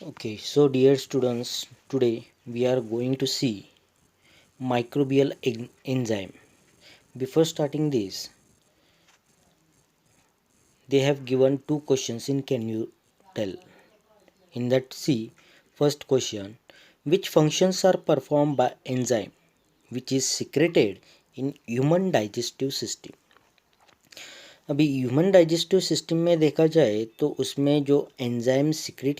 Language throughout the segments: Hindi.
Okay, so dear students, today we are going to see microbial enzyme. Before starting this, they have given two questions in can you tell. In that see, first question, which functions are performed by enzyme which is secreted in human digestive system. अभी ह्यूमन डाइजेस्टिव सिस्टम में देखा जाए तो उसमें जो एंजाइम सिक्रेट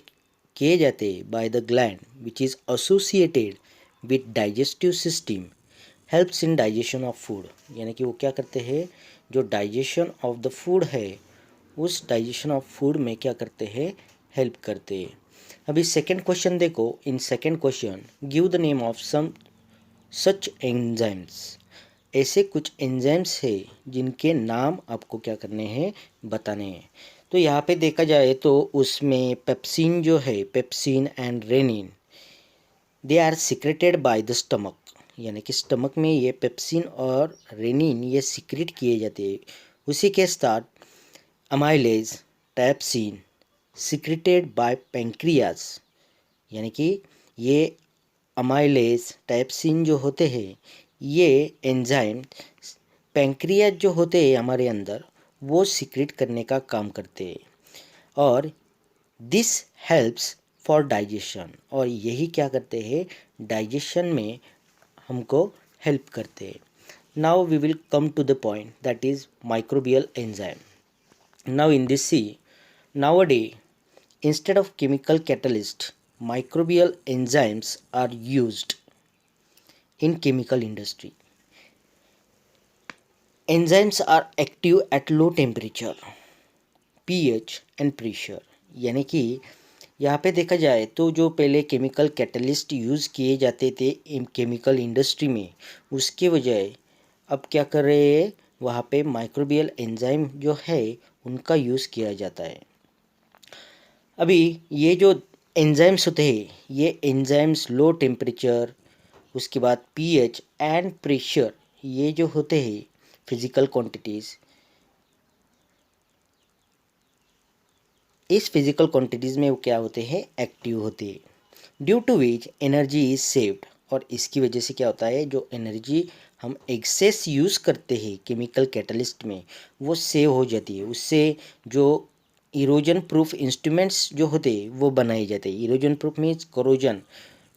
किए जाते हैं by the gland which is associated with digestive system helps in digestion of food, यानी कि वो क्या करते हैं, जो डाइजेशन ऑफ द फूड है उस डाइजेशन ऑफ फूड में क्या करते हैं, हेल्प करते हैं. अभी सेकेंड क्वेश्चन देखो. In second question give the name of some such enzymes. ऐसे कुछ एंजाइम्स है जिनके नाम आपको क्या करने हैं, बताने हैं. तो यहाँ पे देखा जाए तो उसमें पेप्सिन जो है, pepsin and rennin, they are secreted by the stomach, यानी कि स्टमक में ये पेप्सिन और रेनिन ये सिक्रेट किए जाते हैं. उसी के साथ अमाइलेज, टैप्सिन सिक्रेटेड बाय पेंक्रियाज, यानी कि ये अमाइलेज टाइप्सिन जो होते हैं ये एंजाइम पेंक्रियाज जो होते हैं हमारे अंदर वो सिक्रेट करने का काम करते हैं और दिस हेल्प्स फॉर डाइजेशन, और यही क्या करते हैं, डाइजेशन में हमको हेल्प करते हैं. Now we will come to the point that is microbial enzyme. Now in this see nowadays instead of chemical catalyst, microbial enzymes are used in chemical industry. Enzymes are active at low temperature, pH and pressure. यानी कि यहाँ पे देखा जाए तो जो पहले केमिकल कैटलिस्ट यूज़ किए जाते थे केमिकल इंडस्ट्री में, उसके बजाय अब क्या कर रहे हैं, वहाँ पे माइक्रोबियल एंजाइम जो है उनका यूज़ किया जाता है. अभी ये जो एंजाइम्स होते हैं ये एंजाइम्स लो टेम्परेचर, उसके बाद पीएच एंड प्रेशर, ये जो होते हैं फिजिकल क्वांटिटीज़, इस फिजिकल क्वांटिटीज़ में वो क्या होते हैं, एक्टिव होते हैं. Due to which energy is saved, और इसकी वजह से क्या होता है, जो एनर्जी हम एक्सेस यूज़ करते हैं केमिकल कैटलिस्ट में वो सेव हो जाती है. उससे जो इरोजन प्रूफ इंस्ट्रूमेंट्स जो होते हैं वो बनाए जाते हैं. Erosion proof means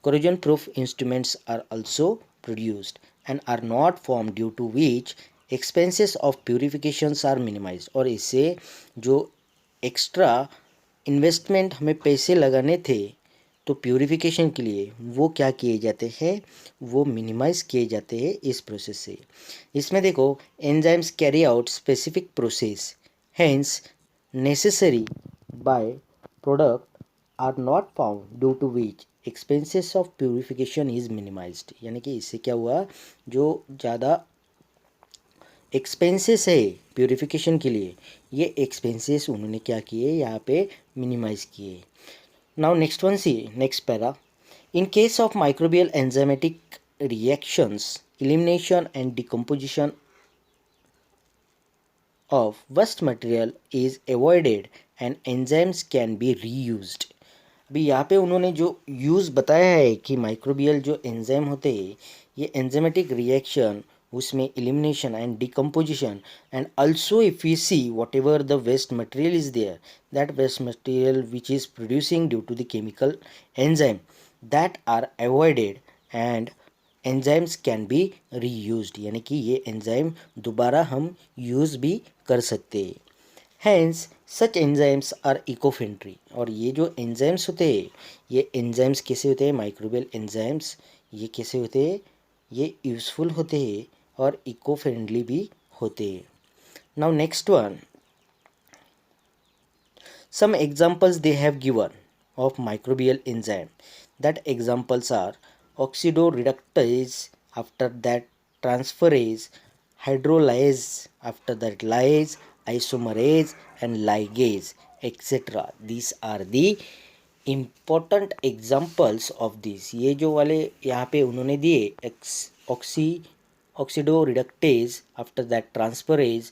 corrosion proof instruments are also produced and are not formed, due to which expenses of purifications are minimized. और इससे जो एक्स्ट्रा इन्वेस्टमेंट हमें पैसे लगाने थे तो प्यूरिफिकेशन के लिए वो क्या किए जाते हैं, वो मिनिमाइज किए जाते हैं इस प्रोसेस से. इसमें देखो enzymes carry out specific process, hence necessary byproduct are not found, due to which expenses of purification is minimized. यानी कि इससे क्या हुआ, जो ज़्यादा एक्सपेंसेस है प्यूरिफिकेशन के लिए ये एक्सपेंसेस उन्होंने क्या किए, यहाँ पे मिनिमाइज किए. Now next one see next para. In case of microbial enzymatic reactions, elimination and decomposition of waste material is avoided and enzymes can be reused. अभी यहाँ पे उन्होंने जो यूज़ बताया है कि माइक्रोबियल जो एंजाइम होते हैं ये एंजाइमेटिक रिएक्शन, उसमें elimination and decomposition, and also if we see whatever the waste material is there, that waste material which is producing due to the chemical enzyme, that are avoided and enzymes can be reused. यानी कि ये एंजाइम दोबारा हम यूज़ भी कर सकते हैं. Hence such enzymes are eco friendly. और ये जो एंजाइम्स होते हैं ये एंजाइम्स कैसे होते हैं, माइक्रोबियल एंजाइम्स ये कैसे होते हैं, ये यूज़फुल होते हैं और इको फ्रेंडली भी होते हैं. Now next one, some examples they have given of microbial enzyme. That examples are oxidoreductase, after that transferase, hydrolyase, after that lyase, isomerase and ligase, etc. These are the important examples of this. ये जो वाले यहाँ पे उन्होंने दिए, oxido reductase, after that transferase,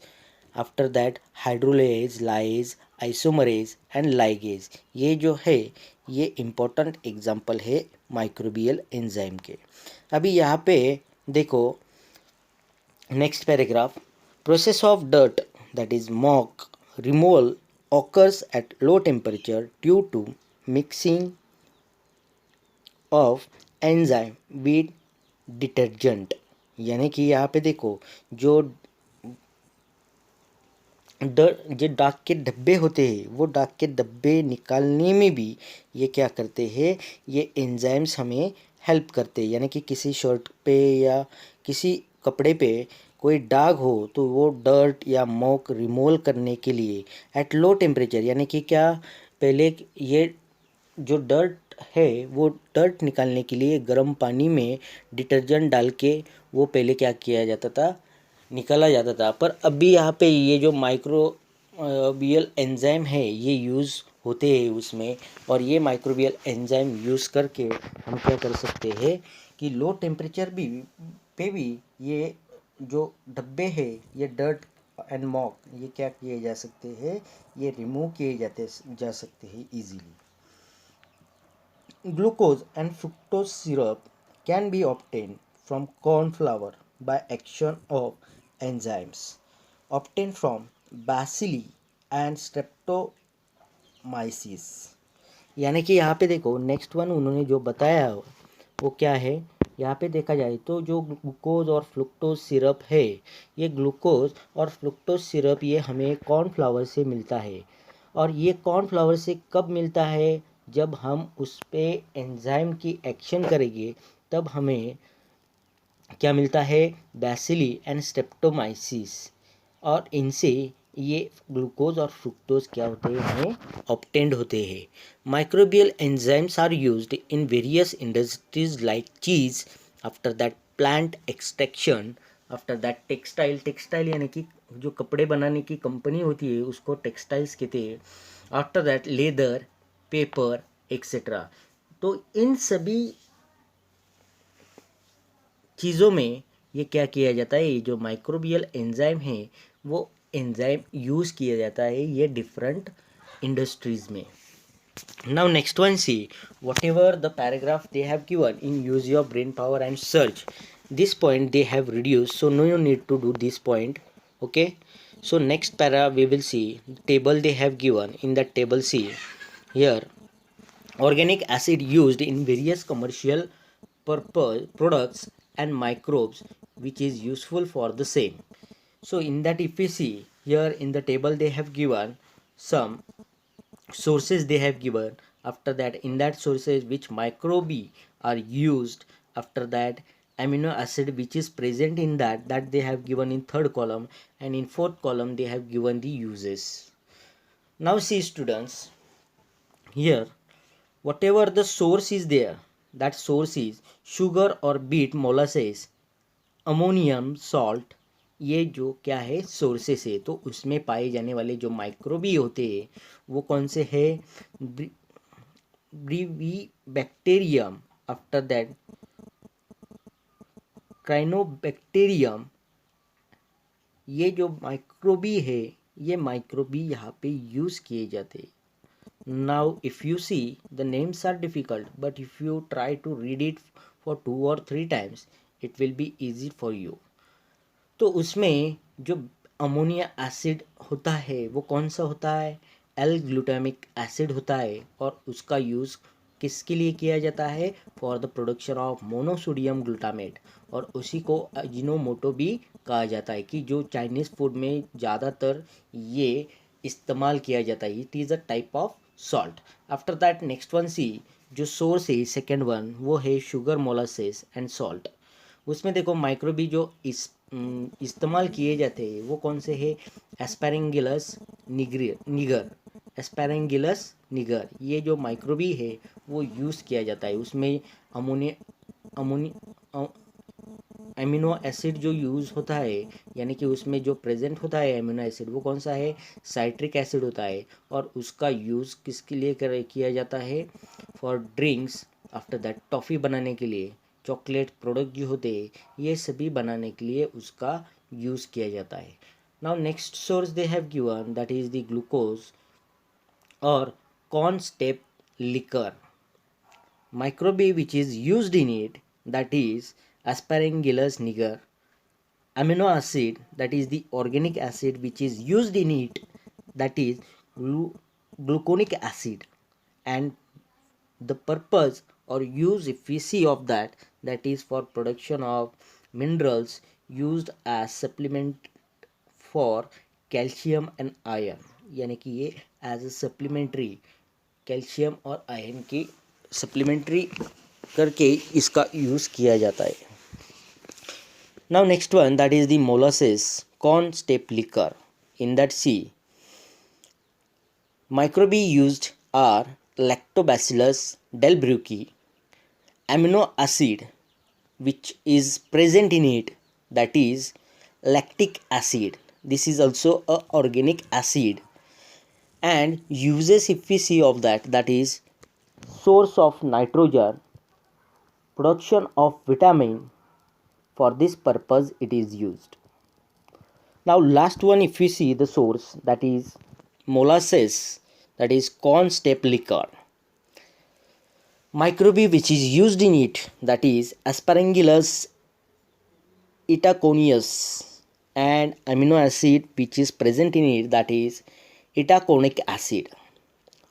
after that hydrolase, lies, isomerase and ligase, ये जो है ये इम्पोर्टेंट एग्जाम्पल है माइक्रोबियल एंजाइम के। अभी यहाँ पे देखो next paragraph, process of dirt that is mock removal occurs at low temperature due to mixing of enzyme with detergent। यानी कि यहाँ पे देखो जो जो डाक के डब्बे होते हैं वो डाक के डब्बे निकालने में भी ये क्या करते हैं, ये एंजाइम्स हमें हेल्प करते हैं। यानी कि किसी शर्ट पे या किसी कपड़े पे कोई दाग हो तो वो डर्ट या मोक रिमूव करने के लिए एट लो टेम्परेचर, यानी कि क्या पहले ये जो डर्ट है वो डर्ट निकालने के लिए गर्म पानी में डिटर्जेंट डाल के वो पहले क्या किया जाता था, निकाला जाता था। पर अभी यहाँ पे ये जो माइक्रोबियल एंजाइम है ये यूज़ होते हैं उसमें, और ये माइक्रोबियल एंजाइम यूज़ करके हम क्या कर सकते हैं कि लो टेम्परेचर भी पे भी ये जो डब्बे हैं ये डर्ट एंड मॉक ये क्या किए जा सकते हैं, ये रिमूव किए जा सकते हैं easily. Glucose and fructose syrup can be obtained from corn flour by action of enzymes obtained from bacilli and streptomyces। यानी कि यहाँ पे देखो नेक्स्ट वन उन्होंने जो बताया वो क्या है, यहाँ पे देखा जाए तो जो ग्लूकोज और फ्रुक्टोज सिरप है, ये ग्लूकोज और फ्रुक्टोज सिरप ये हमें कॉर्नफ्लावर से मिलता है। और ये कॉर्नफ्लावर से कब मिलता है, जब हम उस पर एंजाइम की एक्शन करेंगे तब हमें क्या मिलता है, बैसिली एंड स्ट्रेप्टोमाइसिस, और इनसे ये ग्लूकोज और फ्रुक्टोज क्या होते हैं, हमें ऑब्टेंड होते हैं। Microbial enzymes are used in various industries like cheese, after that plant extraction, after that textile यानी कि जो कपड़े बनाने की कंपनी होती है उसको टेक्सटाइल्स कहते हैं, after that leather, paper etcetera. तो इन सभी चीज़ों में ये क्या किया जाता है, ये जो माइक्रोबियल एंजाइम है वो एंजाइम यूज़ किया जाता है ये डिफरेंट इंडस्ट्रीज़ में। Now next one see whatever the paragraph they have given in use your brain power and search, this point they have reduce, so no you need to do this point, okay. So next para we will see table they have given. In that table see here organic acid used in various commercial purpose products and microbes which is useful for the same. So in that if we see here in the table they have given some sources they have given, after that in that sources which microbe are used, after that amino acid which is present in that they have given in third column, and in fourth column they have given the uses. Now see students, here whatever the source is there, that source is sugar or beet molasses, ammonium salt, ये जो क्या है सोर्सेस है, तो उसमें पाए जाने वाले जो माइक्रोबी होते हैं वो कौन से है, ब्रीवी बैक्टीरियम, आफ्टर दैट क्राइनोबैक्टीरियम, ये जो माइक्रोबी है ये माइक्रोबी यहाँ पे यूज़ किए जाते हैं। Now if you see the names are difficult, but if you try to read it for 2 or 3 times it will be easy for you। तो उसमें जो अमोनिया एसिड होता है वो कौन सा होता है, एल ग्लूटामिक एसिड होता है, और उसका यूज़ किसके लिए किया जाता है, for the production of monosodium glutamate, और उसी को अजिनोमोटो भी कहा जाता है, कि जो चाइनीज़ फूड में ज़्यादातर ये इस्तेमाल किया जाता है, it is a type of salt. After that next one see जो सोर्स है सेकेंड वन वो है शुगर मोलासेस एंड सॉल्ट। उसमें देखो माइक्रोबी जो इस्तेमाल किए जाते हैं वो कौन से है, एस्पेरेंगिलस निगर, एस्पेरेंगिलस निगर, ये जो माइक्रोबी है वो यूज़ किया जाता है। उसमें अमोनी एमिनो एसिड जो यूज़ होता है, यानी कि उसमें जो प्रेजेंट होता है एमिनो एसिड वो कौन सा है, साइट्रिक एसिड होता है, और उसका यूज़ किसके लिए किया जाता है, for drinks, after that toffee बनाने के लिए, चॉकलेट प्रोडक्ट जो होते हैं ये सभी बनाने के लिए उसका यूज़ किया जाता है। Now next source they have given, that is the glucose or corn step liquor. Microbe which is used in it, that is Aspergillus niger. Amino acid, that is the organic acid which is used in it, that is gluconic acid. And the purpose or use if we see of that, that is for production of minerals used as supplement for calcium and iron, यानी कि ये एज ए सप्लीमेंट्री कैल्शियम और आयरन की सप्लीमेंट्री करके इसका यूज़ किया जाता है. Now next one, that is the molasses corn step liquor. In that see, microbe used are Lactobacillus delbrueckii, amino acid which is present in it, that is lactic acid. This is also a organic acid. And uses if we see of that, that is source of nitrogen, production of vitamin. For this purpose it is used. Now last one, if we see the source, that is molasses, that is corn step liquor. Microbe which is used in it, that is Aspergillus itaconius, and amino acid which is present in it, that is itaconic acid.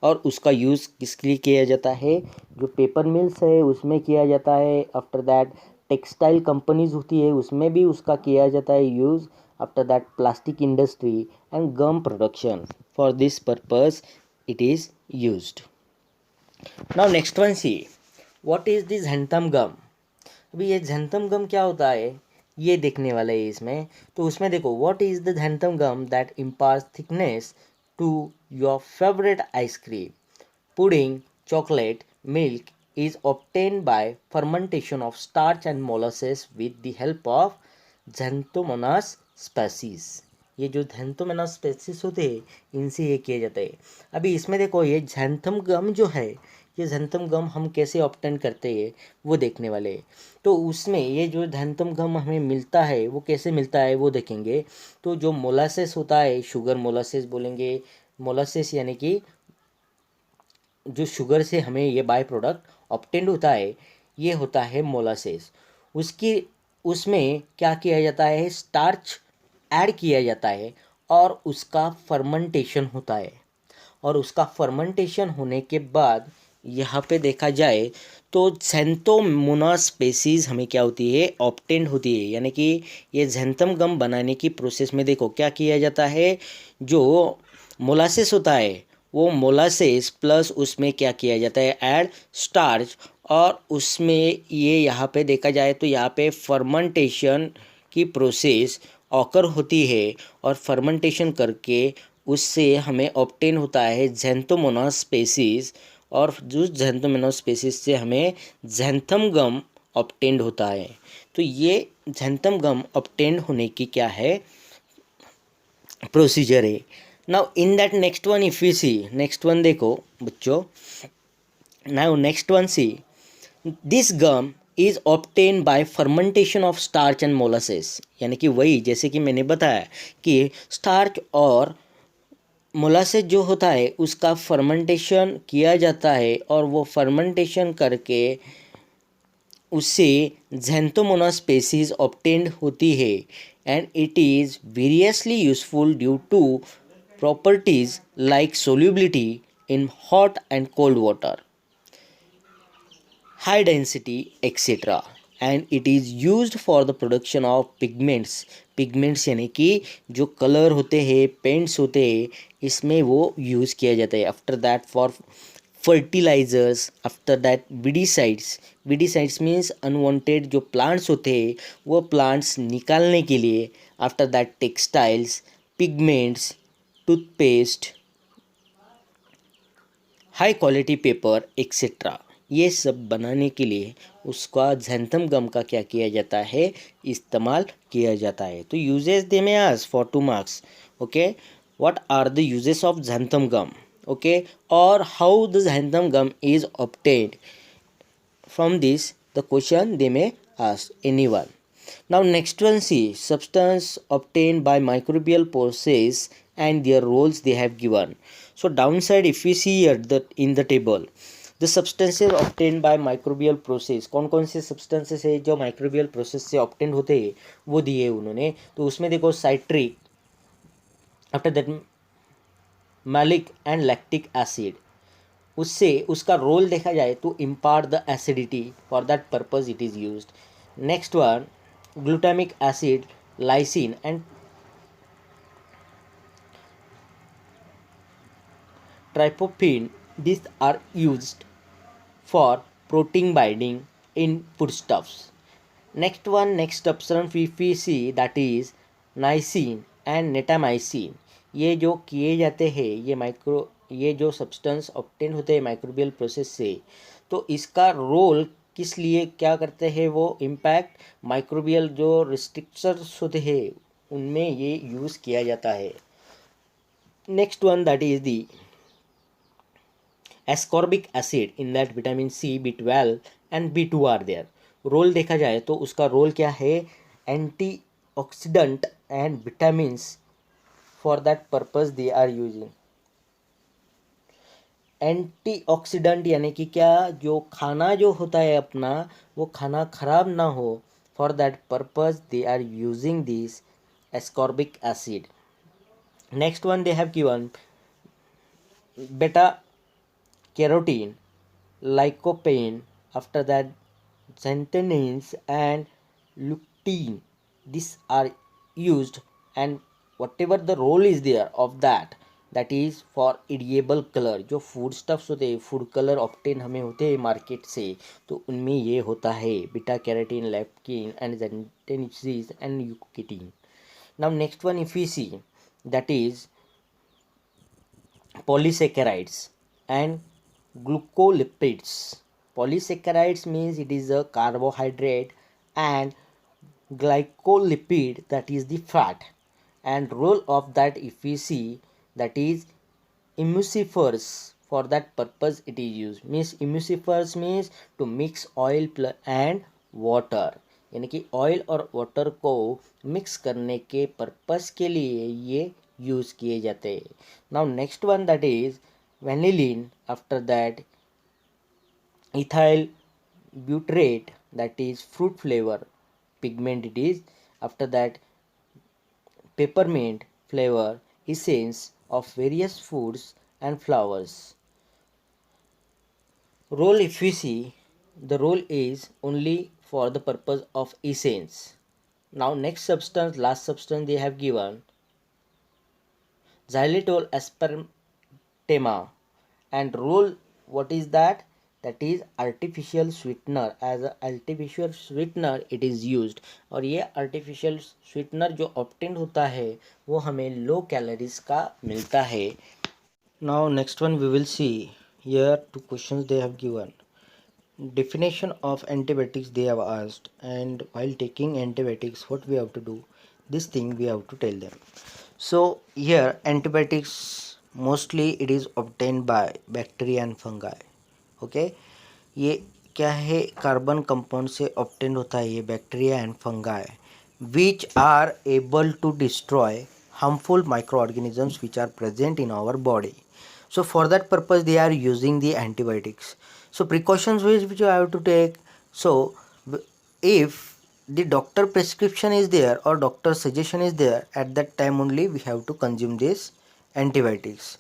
और उसका यूज़ किसके लिए किया जाता है, जो पेपर मिल्स है उसमें किया जाता है. आफ्टर दैट टेक्सटाइल कंपनीज होती है उसमें भी उसका किया जाता है use. After that plastic industry and gum production. For this purpose it is used. Now next one see, what is this xanthan gum. अभी ये xanthan गम क्या होता है ये देखने वाला है इसमें. तो उसमें देखो, what is the xanthan gum that imparts thickness to your favorite ice cream, pudding, chocolate, milk is obtained by fermentation of starch and molasses with the help of Xanthomonas species. ये जो Xanthomonas species होते हैं इनसे ये किया जाता है. अभी इसमें देखो, ये xanthan गम जो है, ये xanthan गम हम कैसे ऑब्टेन करते हैं वो देखने वाले हैं. तो उसमें ये जो xanthan गम हमें मिलता है वो कैसे मिलता है वो देखेंगे. तो जो मोलासेस होता है, शुगर मोलासेस बोलेंगे. मोलासेस यानी कि जो शुगर से हमें ये बाय प्रोडक्ट ऑब्टेंड होता है, ये होता है मोलासेस. उसमें क्या किया जाता है, स्टार्च ऐड किया जाता है और उसका फर्मेंटेशन होता है. और उसका फर्मेंटेशन होने के बाद यहाँ पे देखा जाए तो xanthomonas स्पेसीज़ हमें क्या होती है, ऑब्टेंड होती है. यानी कि ये xanthan गम बनाने की प्रोसेस में देखो क्या किया जाता है, जो मोलासेस होता है वो मोलासेस प्लस उसमें क्या किया जाता है, ऐड स्टार्च. और उसमें ये यहाँ पे देखा जाए तो यहाँ पे फर्मेंटेशन की प्रोसेस ऑकर होती है. और फर्मेंटेशन करके उससे हमें ऑब्टेन होता है xanthomonas स्पेसीज़. और जो xanthomonas स्पेसीज़ से हमें xanthan गम ऑब्टेंड होता है. तो ये xanthan गम ऑब्टेंड होने की क्या है, प्रोसीजर है. Now in that next one if you see, next one देखो बच्चों. Now next one see, this gum is obtain by fermentation of starch and molasses. यानी कि वही जैसे कि मैंने बताया कि स्टार्च और मोलासेस जो होता है उसका फर्मेंटेशन किया जाता है. और वो फर्मेंटेशन करके उससे xanthomonas स्पेसीज ऑब्टेंड होती है. And it is variously useful due to properties like solubility in hot and cold water, high density, etc. And it is used for the production of pigments. Pigments यानी कि जो कलर होते हैं, पेंट्स होते हैं, इसमें वो यूज़ किया जाता है. After that for fertilizers, after that weedicides. Weedicides means unwanted जो प्लांट्स होते हैं वो प्लांट्स निकालने के लिए. After that textiles, pigments, toothpaste, high quality paper etcetera. ये सब बनाने के लिए उसका xanthan गम का क्या किया जाता है, इस्तेमाल किया जाता है. तो uses they may ask for 2 marks. Okay, what are the uses of xanthan gum. Okay, और how the xanthan gum is obtained. From this the question they may ask anyone. Now next one, see substance obtained by microbial process and their roles they have given. So downside, if we see here that in the table, the substances obtained by microbial process, कौन कौन से substances है जो microbial process से obtained होते हैं वो दिए उन्होंने. तो उसमें देखो citric, after that malic and lactic acid. उससे उसका रोल देखा जाए तो impart the acidity, for that purpose it is used. Next one, glutamic acid, lysine and tryptophan, these are used for protein binding in foodstuffs. Next one, next option we see, that is nisin and natamycin. ये जो किए जाते हैं ये जो सब्सटेंस ऑब्टेन होते हैं माइक्रोबियल प्रोसेस से, तो इसका रोल किस लिए क्या करते हैं, वो इम्पैक्ट माइक्रोबियल जो रिस्ट्रिक्शंस होते हैं उनमें ये यूज़ किया जाता है. Next one, that is the ascorbic acid, in that vitamin C, B12 and B2 are there. Role देखा जाए तो उसका रोल क्या है, antioxidant and vitamins, for that purpose they are using. Antioxidant यानी कि क्या, जो खाना जो होता है अपना वो खाना खराब ना हो, for that purpose they are using this ascorbic acid. Next one, they have given beta carotene, lycopene, after that xanthines and lutein. These are used, and whatever the role is there of that, that is for edible color. जो फूड स्टफ्स होते हैं, फूड कलर ऑप्टेन हमें होते हैं मार्केट से, तो उनमें ये होता है beta carotene, lectin and xanthines and lutein. Now next one if we see, that is polysaccharides and glucolipids. Polysaccharides means it is a carbohydrate, and glycolipid, that is the fat. And role of that if we see, that is emulsifiers, for that purpose it is used. means emulsifiers means to mix oil and water, यानी कि ऑयल और वाटर को मिक्स करने के पर्पस के लिए ये यूज़ किए जाते हैं. Now next one, that is vanillin, after that ethyl butyrate, that is fruit flavor pigment it is, after that peppermint flavor essence of various foods and flowers. Role if we see, the role is only for the purpose of essence. Now next substance, last substance they have given xylitol aspartame, and role what is that, that is artificial sweetener. as a artificial sweetener it is used, और ये artificial sweetener जो obtained होता है वो हमें low calories का मिलता है. Now next one we will see, here two questions they have given. Definition of antibiotics they have asked, and while taking antibiotics what we have to do, this thing we have to tell them. So here antibiotics mostly it is obtained by bacteria and fungi. okay, ये क्या है, कार्बन कंपाउंड से ऑब्टेन होता है ये bacteria and fungi, which are able to destroy harmful microorganisms which are present in our body. So for that purpose they are using the antibiotics. So precautions which you have to take, so if the doctor prescription is there or doctor suggestion is there, at that time only we have to consume this antibiotics.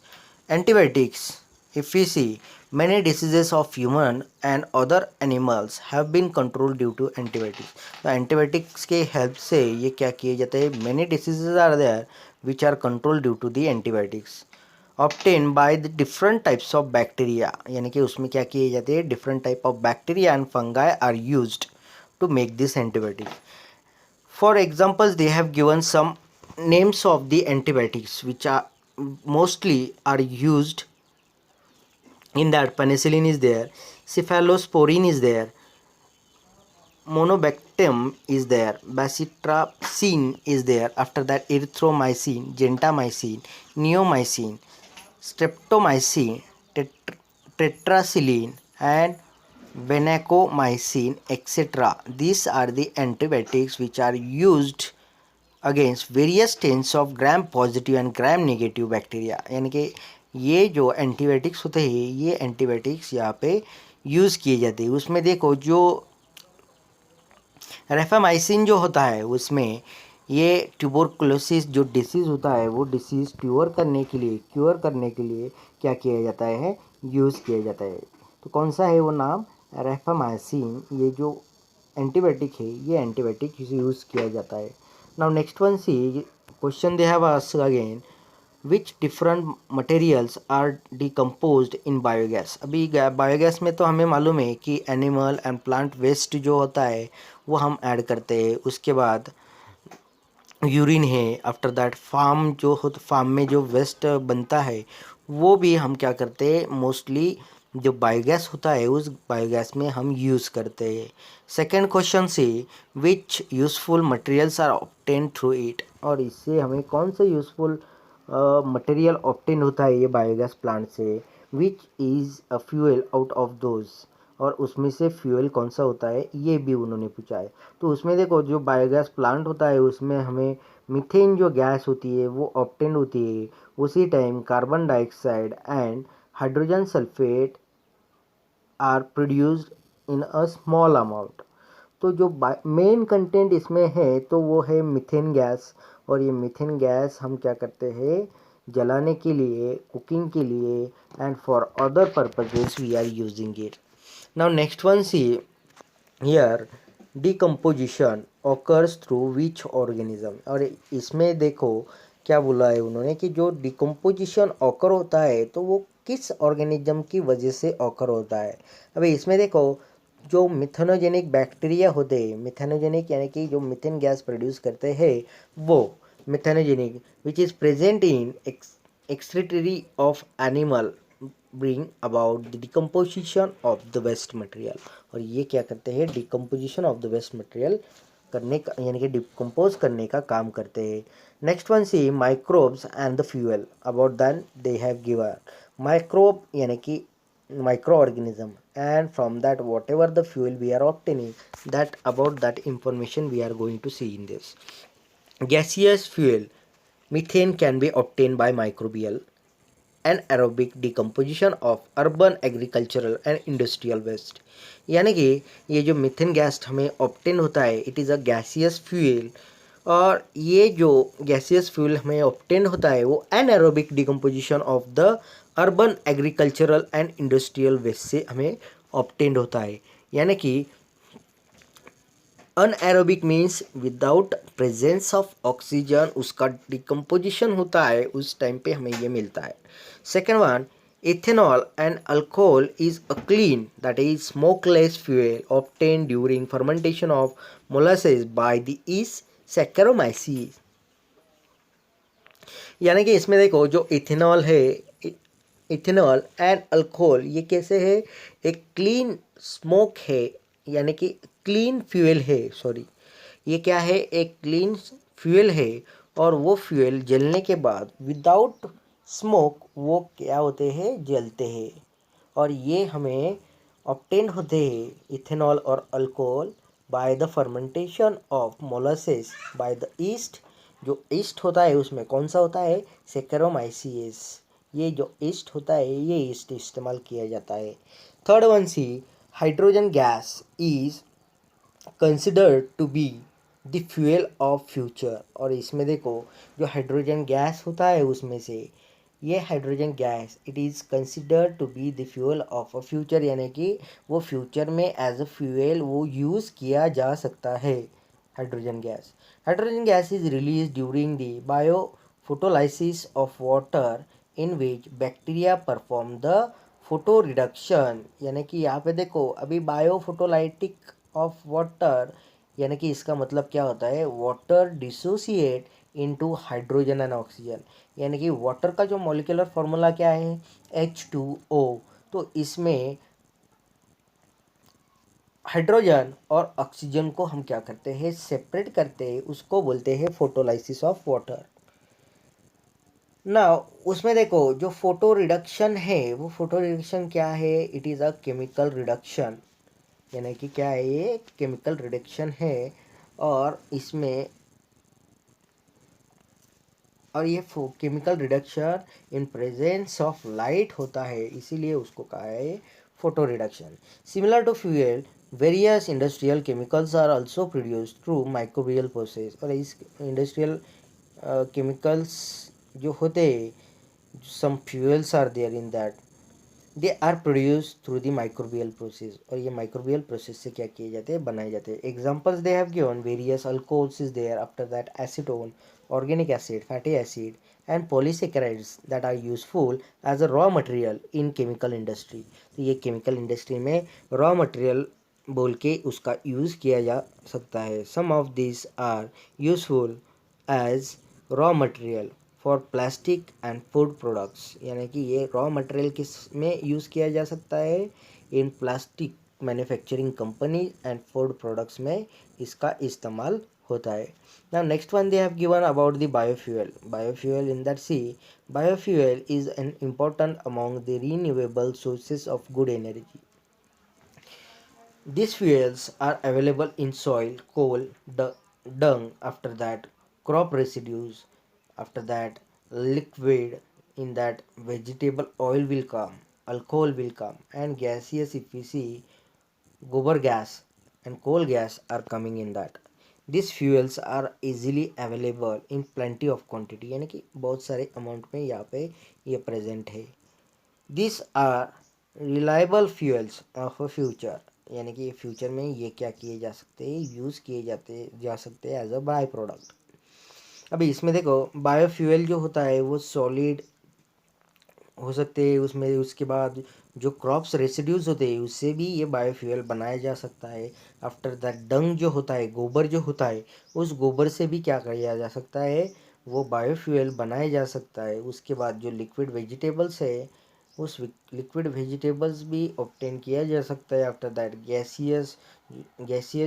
Antibiotics, if we see, many diseases of human and other animals have been controlled due to antibiotics. तो antibiotics के help से ये क्या किए जाते हैं, many diseases are there which are controlled due to the antibiotics obtained by the different types of bacteria. यानी कि उसमें क्या किए जाते हैं, different type of bacteria and fungi are used to make this antibiotics. For examples they have given some names of the antibiotics which are mostly are used. In that penicillin is there, cephalosporin is there, monobactam is there, bacitracin is there, after that erythromycin, gentamicin, neomycin, streptomycin, tetracycline and vancomycin, etc. These are the antibiotics which are used against various strains of gram positive and gram negative bacteria. यानी कि ये जो एंटीबायोटिक्स होते हैं ये एंटीबायोटिक्स यहाँ पे यूज़ किए जाते हैं। उसमें देखो जो रेफामाइसिन जो होता है उसमें ये ट्यूबरकुलोसिस जो डिसीज़ होता है वो डिसीज़ क्योर करने के लिए क्या किया जाता है, यूज़ किया जाता है। तो कौन सा है वो नाम, रेफामाइसिन। ये जो एंटीबायोटिक है ये एंटीबायोटिक यूज़ किया जाता है। Now next one see question they have asked again, which different materials are decomposed in biogas. अभी बायोगैस में तो हमें मालूम है कि एनिमल एंड प्लांट वेस्ट जो होता है वो हम ऐड करते हैं। उसके बाद यूरिन है, आफ्टर दैट फार्म में जो वेस्ट बनता है वो भी हम क्या करते हैं, मोस्टली जो बायोगैस होता है उस बायोगैस में हम यूज़ करते हैं। सेकेंड क्वेश्चन से which useful materials are obtain through it, और इससे हमें कौन सा यूज़फुल मटेरियल ऑब्टेन होता है ये बायोगैस प्लांट से, which is a fuel out of those, और उसमें से फ्यूल कौन सा होता है ये भी उन्होंने पूछा है। तो उसमें देखो जो बायोगैस प्लांट होता है उसमें हमें मीथेन जो गैस होती है वो ऑब्टेन होती है। उसी time carbon dioxide and hydrogen sulphate are produced in a small amount. तो जो मेन कंटेंट इसमें है तो वो है मीथेन गैस, और ये मीथेन गैस हम क्या करते हैं, जलाने के लिए, कुकिंग के लिए and for other purposes we are using it. Now next one see here, decomposition occurs through which organism, और इसमें देखो क्या बोला है उन्होंने कि जो डिकम्पोजिशन ऑकर होता है तो वो किस ऑर्गेनिज्म की वजह से ऑकर होता है। अभी इसमें देखो जो मिथेनोजेनिक बैक्टीरिया होते हैं, मिथेनोजेनिक यानी कि जो मीथेन गैस प्रोड्यूस करते हैं वो methanogenic which is present in excretory of animal bring about the decomposition of the waste material, और ये क्या करते हैं, decomposition of the waste material करने का यानी कि डिकम्पोज करने का काम करते हैं। Next one see microbes and the fuel, about then they have given microbe यानी कि microorganism, and from that whatever the fuel we are obtaining, that about that information we are going to see in this. Gaseous fuel methane can be obtained by microbial anaerobic decomposition of urban agricultural and industrial waste। यानी कि ये जो मीथेन गैस हमें ऑब्टेन होता है it is a gaseous fuel, और ये जो गैसियस फ्यूल हमें ऑब्टेन होता है वो anaerobic decomposition of the urban agricultural and industrial waste से हमें ऑब्टेन होता है। यानी कि anaerobic means without presence of oxygen उसका डिकम्पोजिशन होता है, उस टाइम पे हमें ये मिलता है। Second one, ethanol and alcohol is a clean that is smokeless fuel obtain during fermentation of molasses by the yeast Saccharomyces. यानी कि इसमें देखो जो इथेनॉल है, इथेनॉल एंड अल्कोहल ये कैसे है, एक क्लीन स्मोक है यानी कि क्लीन फ्यूल है, सॉरी ये क्या है, एक क्लीन फ्यूल है, और वो फ्यूल जलने के बाद विदाउट स्मोक वो क्या होते हैं, जलते हैं, और ये हमें ऑब्टेन होते हैं इथेनॉल और alcohol by the fermentation of molasses by the east. जो ईस्ट होता है उसमें कौन सा होता है, सेकेरोमाइसिस। ये जो ईस्ट होता है ये ईस्ट इस्तेमाल किया जाता है। Third one see, hydrogen gas is considered to be the fuel of future, और इसमें देखो जो हाइड्रोजन गैस होता है उसमें से ये hydrogen gas it is considered to be the fuel of a future, यानी कि वो फ्यूचर में एज अ फ्यूल वो यूज़ किया जा सकता है। Hydrogen gas is release during the biophotolysis of water in which bacteria perform the photo reduction. यानी कि यहाँ पे देखो अभी बायो फोटोलाइटिक ऑफ वाटर, यानी कि इसका मतलब क्या होता है, water dissociate into hydrogen and oxygen. यानी कि वाटर का जो मॉलिक्यूलर फार्मूला क्या है, H2O। तो इसमें हाइड्रोजन और ऑक्सीजन को हम क्या करते हैं, सेपरेट करते हैं, उसको बोलते हैं फोटोलाइसिस ऑफ वाटर। ना उसमें देखो जो फोटो रिडक्शन है वो फोटो रिडक्शन क्या है, it is a chemical reduction यानी कि क्या है, ये केमिकल रिडक्शन है और इसमें और ये chemical reduction in presence of light होता है, इसीलिए उसको कहा है photo reduction. Similar to fuel, various industrial chemicals are also produced through microbial process. और इस इंडस्ट्रियल केमिकल्स जो होते हैं, some fuels are there in that, they are produced through the microbial process। और ये microbial process से क्या किए जाते हैं, बनाए जाते हैं। Examples they have given, various alcohols is there, after that acetone, organic acid, fatty acid and polysaccharides that are useful as a raw material in chemical industry। तो ये chemical industry में raw material बोल के उसका यूज़ किया जा सकता है। Some of these are useful as raw material for plastic and food products. यानी कि ये रॉ मटेरियल किस में यूज़ किया जा सकता है, in plastic manufacturing company and food products में इसका इस्तेमाल होता है। Now next one they have given about the biofuel. Biofuel in that see, biofuel is an important among the renewable sources of good energy. These fuels are available in soil, coal, dung, after that crop residues, after that liquid, in that vegetable oil will come, alcohol will come, and gaseous if we see gobar gas and coal gas are coming in that। These fuels are easily available in plenty of quantity, यानी कि बहुत सारे अमाउंट में यहाँ पे ये प्रेजेंट है। This are reliable fuels of a future, यानी कि फ्यूचर में ये क्या किए जा सकते हैं, यूज़ किए जा सकते हैं एज अ बाय प्रोडक्ट। अभी इसमें देखो, बायोफ्यूल जो होता है वो सॉलिड हो सकते हैं, उसमें उसके बाद जो क्रॉप्स रेसिड्यूज होते हैं उससे भी ये बायोफ्यूल बनाया जा सकता है। आफ्टर दैट डंग जो होता है, गोबर जो होता है, उस गोबर से भी क्या किया जा सकता है, वो बायोफ्यूल बनाया जा सकता है। उसके बाद जो लिक्विड वेजिटेबल्स है, उस लिक्विड वेजिटेबल्स भी ऑब्टेन किया जा सकता है। आफ्टर दैट गैसियस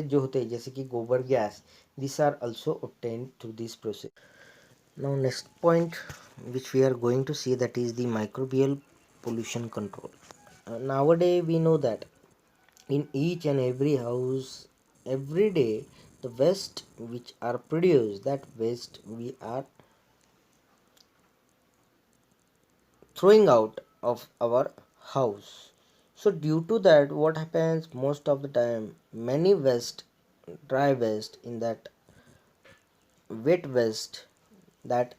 जो होते हैं जैसे कि गोबर gas, this are also obtain through this process. Now next point which we are going to see, that is the microbial pollution control. Nowadays we know that in each and every house, every day, the waste which are produced, that waste we are throwing out of our house. So due to that, what happens most of the time, many waste, dry waste, in that wet waste, that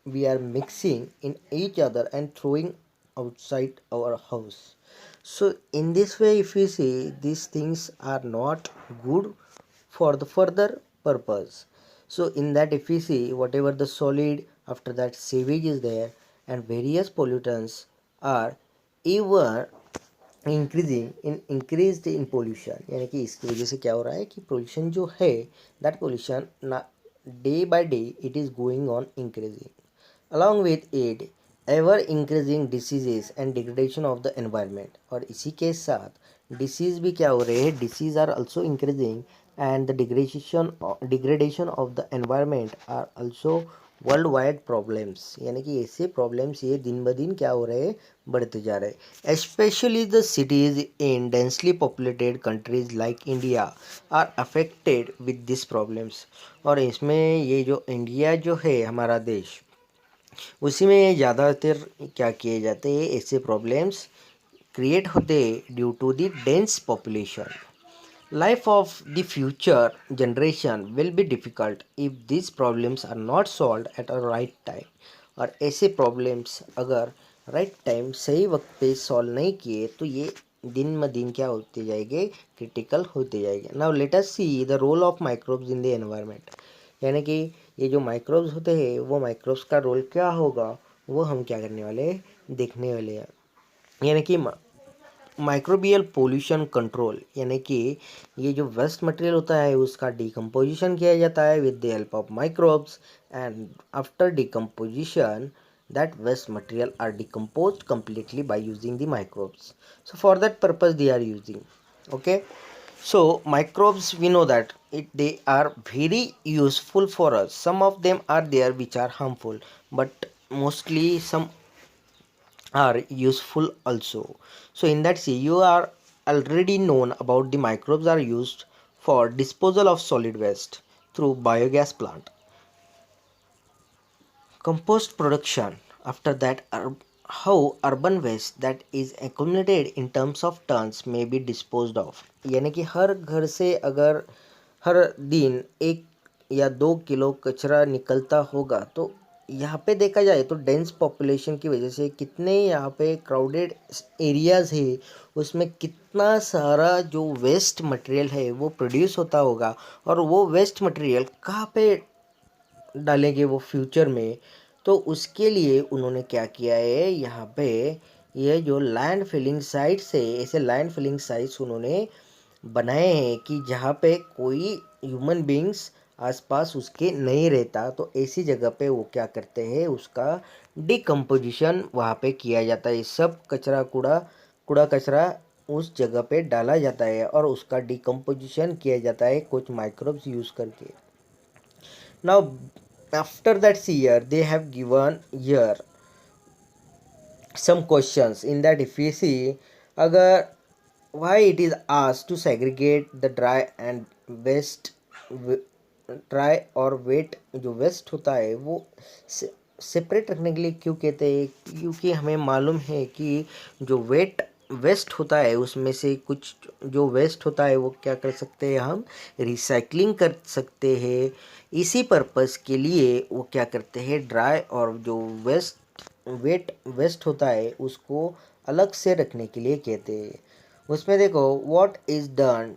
we are mixing in each other and throwing outside our house. So in this way, if we see, these things are not good for the further purpose. So in that, if we see, whatever the solid, after that sewage is there and various pollutants are even increased in pollution, यानी कि इसकी वजह से क्या हो रहा है कि pollution जो है, that pollution ना day by day it is going on increasing, along with it ever increasing diseases and degradation of the environment। और इसी के साथ disease भी क्या हो रहे हैं, disease are also increasing and the degradation of the environment are also world wide problems. यानी कि ऐसे प्रॉब्लम्स ये दिन ब दिन क्या हो रहे हैं, बढ़ते जा रहे हैं। Specially the cities in densely populated countries like India are affected with this problems. और इसमें ये जो इंडिया जो है हमारा देश, उसी में ज़्यादातर क्या किए जाते हैं, ऐसे प्रॉब्लम्स क्रिएट होते due to the dense population. Life of the future generation will be difficult if this problems are not solve at a right time. और ऐसे प्रॉब्लम्स अगर राइट टाइम सही वक्त पे सॉल्व नहीं किए तो ये दिन ब दिन क्या होते जाएंगे, क्रिटिकल होते जाएंगे। Now let us see the role of microbes in the environment. यानी कि ये जो माइक्रोब्स होते हैं, वो माइक्रोब्स का रोल क्या होगा, वो हम क्या करने वाले हैं, देखने वाले हैं। यानी कि माइक्रोबियल पोल्यूशन कंट्रोल, यानी कि ये जो वेस्ट मटेरियल होता है उसका डिकम्पोजिशन किया जाता है with the help of microbes, and after decomposition that waste material are decomposed completely by using the microbes. So for that purpose they are using, okay. So microbes, we know that they are very useful for us. Some of them are there which are harmful, but mostly some are useful also. So in that see, you are already known about the microbes are used for disposal of solid waste through biogas plant. Compost production. After that, how urban waste that is accumulated in terms of tons may be disposed of. यानी कि हर घर से अगर हर दिन 1 या 2 किलो कचरा निकलता होगा, तो यहाँ पे देखा जाए तो डेंस पॉपुलेशन की वजह से कितने यहाँ पे क्राउडेड एरियाज़ है, उसमें कितना सारा जो वेस्ट मटेरियल है वो प्रोड्यूस होता होगा, और वो वेस्ट मटेरियल कहाँ पे डालेंगे वो फ्यूचर में। तो उसके लिए उन्होंने क्या किया है, यहाँ पे ये जो लैंड फिलिंग साइट्स है, ऐसे लैंड फिलिंग साइट्स उन्होंने बनाए हैं कि जहाँ पे कोई ह्यूमन बींग्स आसपास उसके नहीं रहता, तो ऐसी जगह पे वो क्या करते हैं, उसका डिकम्पोजिशन वहाँ पे किया जाता है। सब कचरा कूड़ा कचरा उस जगह पे डाला जाता है और उसका डिकम्पोजिशन किया जाता है कुछ माइक्रोब्स यूज़ करके। Now, after that year, they have given here some questions. In that, if we see, अगर why it is asked to segregate the dry and waste, dry और वेट जो वेस्ट होता है वो सेपरेट रखने के लिए क्यों कहते हैं, क्योंकि हमें मालूम है कि जो वेस्ट होता है उसमें से कुछ जो वेस्ट होता है वो क्या कर सकते हैं, हम रिसाइकलिंग कर सकते हैं। इसी पर्पस के लिए वो क्या करते हैं, ड्राई और जो वेस्ट होता है उसको अलग से रखने के लिए कहते हैं। उसमें देखो what is done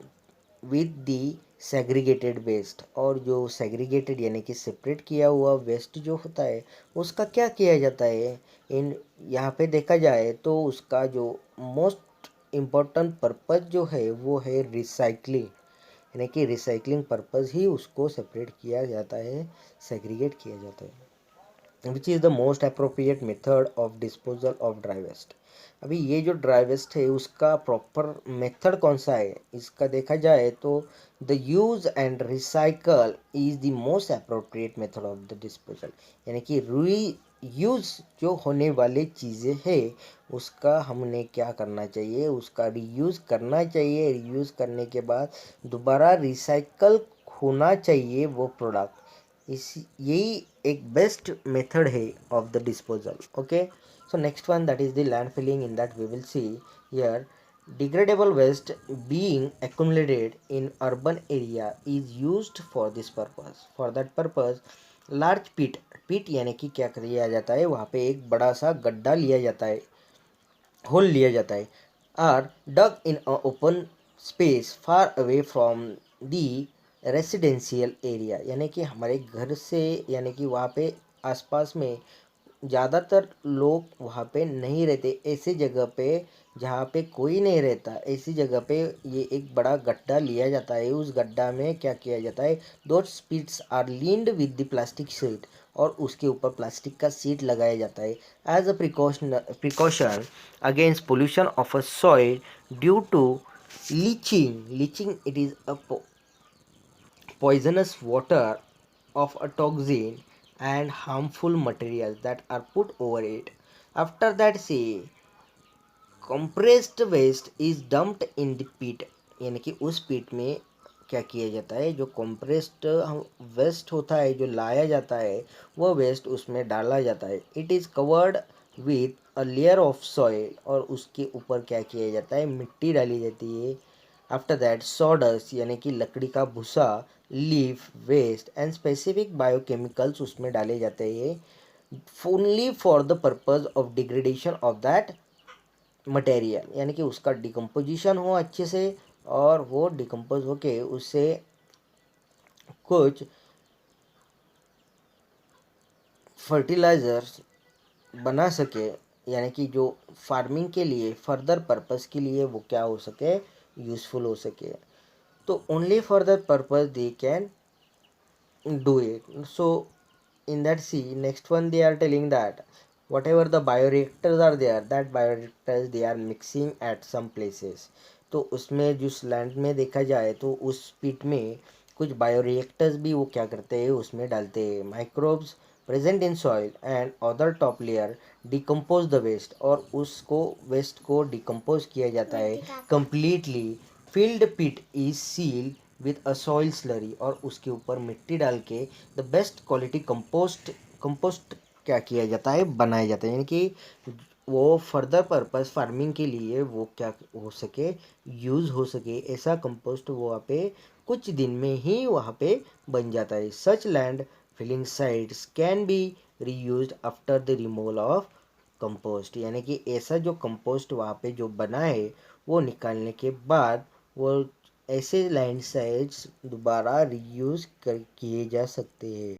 with the segregated waste, और जो सेग्रीगेटेड यानी कि सेपरेट किया हुआ वेस्ट जो होता है उसका क्या किया जाता है। इन यहाँ पे देखा जाए तो उसका जो मोस्ट इम्पोर्टेंट पर्पस जो है वो है रिसाइकलिंग, यानी कि रिसाइकलिंग पर्पस ही उसको सेपरेट किया जाता है, सेग्रीगेट किया जाता है। Which is the most appropriate method of disposal of dry waste. अभी ये जो ड्राई वेस्ट है उसका प्रॉपर मेथड कौन सा है, इसका देखा जाए तो the use and recycle is the most appropriate method of the disposal, यानी कि रीयूज़ जो होने वाली चीज़ें है उसका हमने क्या करना चाहिए, उसका रीयूज़ करना चाहिए। रीयूज़ करने के बाद दोबारा रिसाइकल होना चाहिए वो प्रोडक्ट। इस यही एक बेस्ट मेथड है of the disposal. Okay, so next one, that is the landfilling. In that we will see here degradable waste being accumulated in urban area is used for this purpose. For that purpose large pit यानी कि क्या किया जाता है, वहाँ पे एक बड़ा सा गड्ढा लिया जाता है, होल लिया जाता है, are dug in open space far away from the residential area, यानी कि हमारे घर से, यानी कि वहाँ पे आसपास में ज़्यादातर लोग वहाँ पे नहीं रहते, ऐसी जगह पे जहाँ पे कोई नहीं रहता, ऐसी जगह पे ये एक बड़ा गड्ढा लिया जाता है। उस गड्ढा में क्या किया जाता है, दो speeds are lined with the plastic sheet, और उसके ऊपर प्लास्टिक का सीट लगाया जाता है as a precaution against pollution of a soil due to leaching it is a poisonous water of a toxin and harmful materials that are put over it. After that, say compressed waste is dumped in the pit, यानी कि उस पिट में क्या किया जाता है, जो compressed वेस्ट होता है जो लाया जाता है वो वेस्ट उसमें डाला जाता है। It is covered with a layer of soil, और उसके ऊपर क्या किया जाता है, मिट्टी डाली जाती है। आफ्टर दैट सॉडस्ट यानी कि लकड़ी का भूसा, leaf waste and specific biochemicals उसमें डाले जाते हैं, only for the purpose of degradation of that material, यानी कि उसका डिकम्पोजिशन हो अच्छे से, और वो डिकम्पोज होके उससे कुछ फर्टिलाइजर्स बना सके, यानी कि जो फार्मिंग के लिए फर्दर पर्पस के लिए वो क्या हो सके, यूज़फुल हो सके। तो only for that purpose they can do it. So in that, see next one, they are telling that whatever the bioreactors are there, that bioreactors they are mixing at some places. तो उसमें जिस लैंड में देखा जाए तो उस पिट में कुछ बायोरिएक्टर्स भी वो क्या करते हैं, उसमें डालते हैं। Microbes present in soil and other top layer decompose the waste, और उसको वेस्ट को डिकम्पोज किया जाता है completely. Field pit is seal with a soil slurry, और उसके ऊपर मिट्टी डाल के द बेस्ट क्वालिटी कंपोस्ट क्या किया जाता है, बनाया जाता है, यानी कि वो फर्दर पर्पस फार्मिंग के लिए वो क्या हो सके, यूज़ हो सके, ऐसा कंपोस्ट वो वहाँ पे कुछ दिन में ही वहाँ पे बन जाता है। Such land filling sites can be reused after the removal of compost, यानी कि ऐसा जो कंपोस्ट वहाँ पे जो बना है वो निकालने के बाद वो ऐसे लैंड साइट्स दोबारा रीयूज कर किए जा सकते हैं।